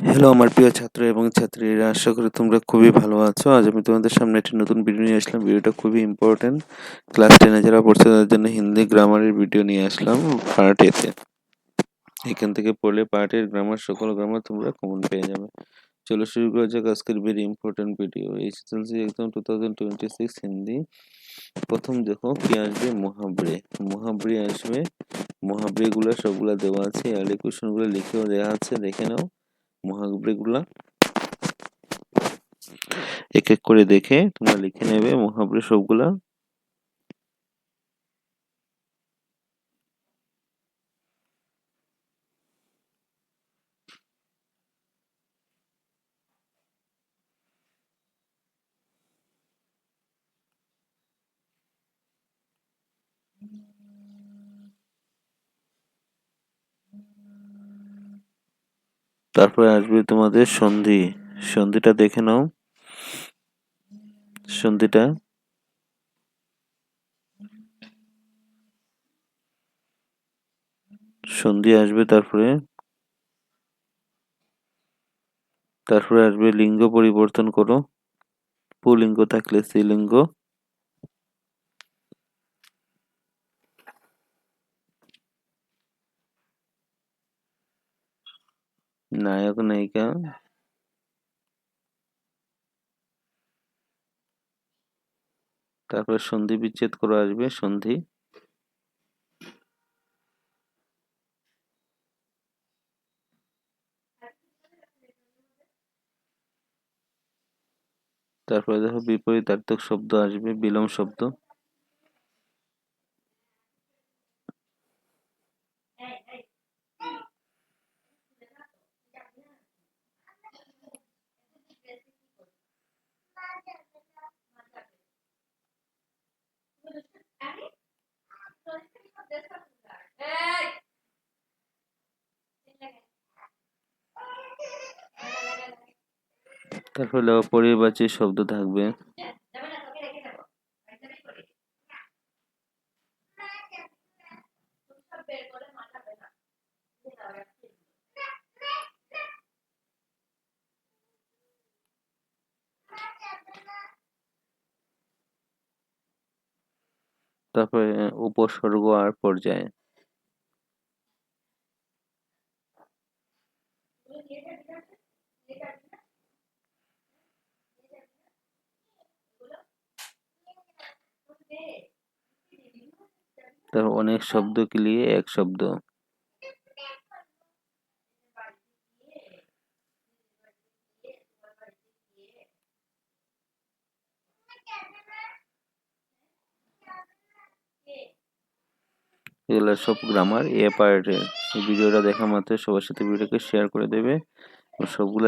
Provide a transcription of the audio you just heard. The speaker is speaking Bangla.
হ্যালো আমার প্রিয় ছাত্র এবং ছাত্রীরা, আশা করি তোমরা খুবই ভালো আছো। আজ আমি তোমাদের সামনে একটি নতুন ভিডিও নিয়ে আসলাম। ভিডিওটা খুবই ইম্পর্টেন্ট। ক্লাস 10-এ যারা পড়ছে তাদের জন্য হিন্দি গ্রামারের ভিডিও নিয়ে আসলাম পার্ট এতে। এখান থেকে পড়লে পার্টের গ্রামার, সকল গ্রামার তোমরা কমন পেয়ে যাবে। চলো শুরু করা যাক আজকের very important video. SSLC exam 2026 Hindi. প্রথম দেখো কি আসবে, মহাব্রে। মহাব্রে আসবে। মহাব্রেগুলো সবগুলা দেওয়া আছে, এয়ারলি কোশ্চেনগুলো লিখেও দেওয়া আছে, দেখে নাও মহাব্রেগুলা। এক এক করে দেখে তোমরা লিখে নেবে মহাব্রে সবগুলা। তারপরে আসবে তোমাদের সন্ধি। সন্ধিটা দেখে নাও। সন্ধিটা সন্ধি আসবে। তারপরে আসবে লিঙ্গ পরিবর্তন করো। পুলিঙ্গ থাকলে স্ত্রীলিঙ্গ। নায়ক নায়িকা। তারপরে সন্ধি বিচ্ছেদ করে আসবে সন্ধি। তারপরে দেখো বিপরীতার্থক শব্দ আসবে, বিলোম শব্দ। তারপরে পরিবাচী শব্দ থাকবে। তারপরে উপসর্গ আর পর্যায়। তারপর অনেক শব্দকে নিয়ে এক শব্দ। এগুলো সব গ্রামার এ পার্টের। এই ভিডিওটা দেখা মাত্র সবার সাথে ভিডিওকে শেয়ার করে দেবে। সবগুলো